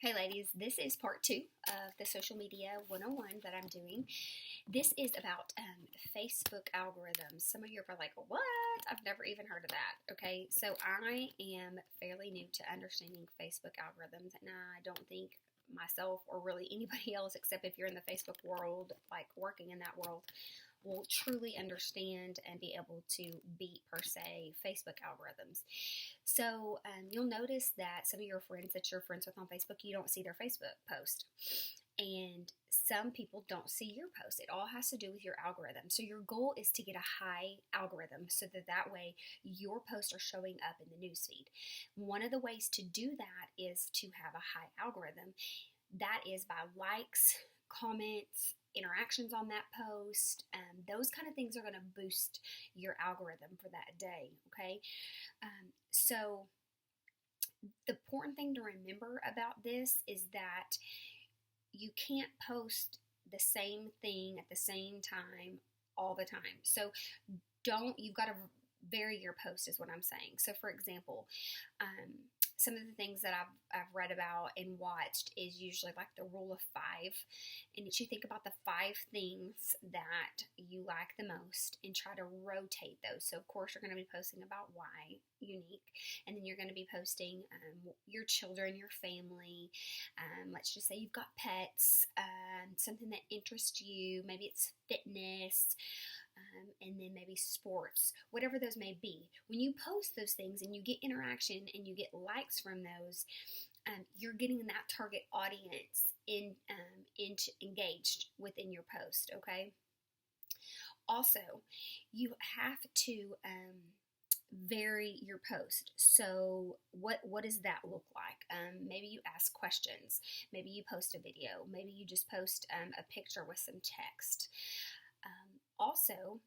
Hey ladies, this is part two of the social media 101 that I'm doing. This is about Facebook algorithms. Some of you are probably like, what? I've never even heard of that. Okay, so I am fairly new to understanding Facebook algorithms, and I don't think myself or really anybody else, except if you're in the Facebook world, like working in that world, will truly understand and be able to beat, per se, Facebook algorithms. So you'll notice that some of your friends that you're friends with on Facebook, you don't see their Facebook post. And some people don't see your post. It all has to do with your algorithm. So your goal is to get a high algorithm so that way your posts are showing up in the newsfeed. One of the ways to do that is to have a high algorithm. That is by likes, comments, interactions on that post. Those kind of things are going to boost your algorithm for that day. Okay. So the important thing to remember about this is that you can't post the same thing at the same time all the time. So you've got to vary your post is what I'm saying. So for example, some of the things that I've read about and watched is usually like the rule of five. And you think about the 5 things that you like the most and try to rotate those. So of course you're going to be posting about why, Younique, and then you're going to be posting your children, your family. Let's just say you've got pets, something that interests you. Maybe it's fitness. And then maybe sports, whatever those may be. When you post those things and you get interaction and you get likes from those, you're getting that target audience engaged within your post, okay? Also, you have to vary your post. So what does that look like? Maybe you ask questions. Maybe you post a video. Maybe you just post a picture with some text. Also,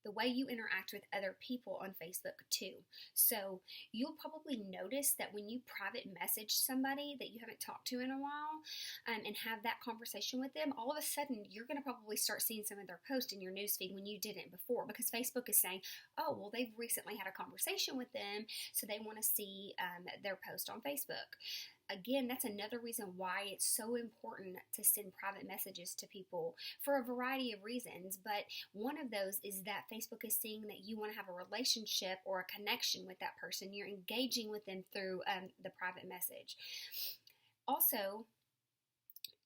the way you interact with other people on Facebook too. So you'll probably notice that when you private message somebody that you haven't talked to in a while and have that conversation with them, all of a sudden you're going to probably start seeing some of their posts in your newsfeed when you didn't before, because Facebook is saying, oh, well, they've recently had a conversation with them, so they want to see their post on Facebook. Again, that's another reason why it's so important to send private messages to people for a variety of reasons. But one of those is that Facebook is seeing that you want to have a relationship or a connection with that person. You're engaging with them through the private message. Also,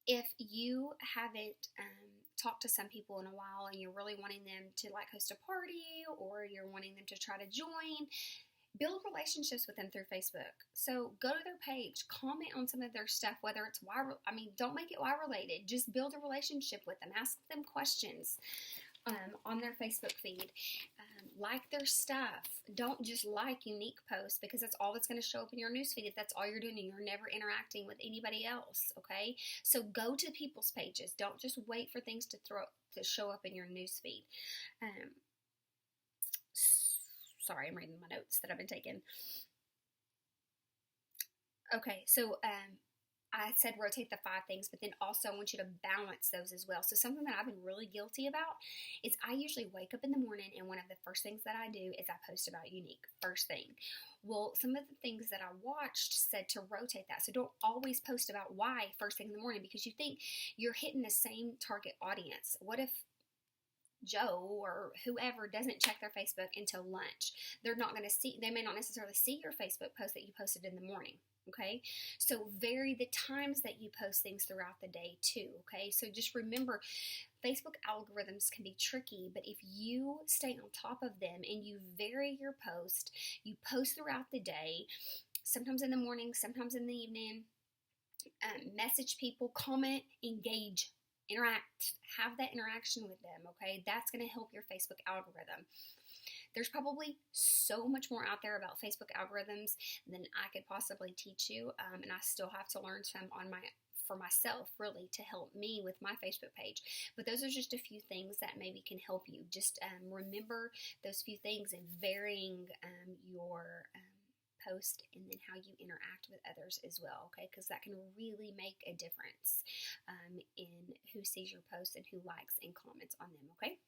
if you haven't talked to some people in a while and you're really wanting them to like host a party, or you're wanting them to try to join, build relationships with them through Facebook. So go to their page, comment on some of their stuff, whether it's why, don't make it why related. Just build a relationship with them. Ask them questions on their Facebook feed. Like their stuff. Don't just like Younique posts, because that's all that's going to show up in your newsfeed if that's all you're doing and you're never interacting with anybody else, okay? So go to people's pages. Don't just wait for things to show up in your newsfeed. Sorry, I'm reading my notes that I've been taking. Okay, so I said rotate the 5 things, but then also I want you to balance those as well. So something that I've been really guilty about is I usually wake up in the morning and one of the first things that I do is I post about Younique, first thing. Well, some of the things that I watched said to rotate that. So don't always post about why first thing in the morning, because you think you're hitting the same target audience. What if Joe or whoever doesn't check their Facebook until lunch? They may not necessarily see your Facebook post that you posted in the morning. Okay, so vary the times that you post things throughout the day too. Okay, so just remember, Facebook algorithms can be tricky, but if you stay on top of them and you vary your post, you post throughout the day, sometimes in the morning, sometimes in the evening, message people, comment, engage, interact, have that interaction with them, okay? That's going to help your Facebook algorithm. There's probably so much more out there about Facebook algorithms than I could possibly teach you, and I still have to learn some for myself, really, to help me with my Facebook page. But those are just a few things that maybe can help you. Just remember those few things and varying your post, and then how you interact with others as well, okay? Because that can really make a difference in who sees your post and who likes and comments on them, okay?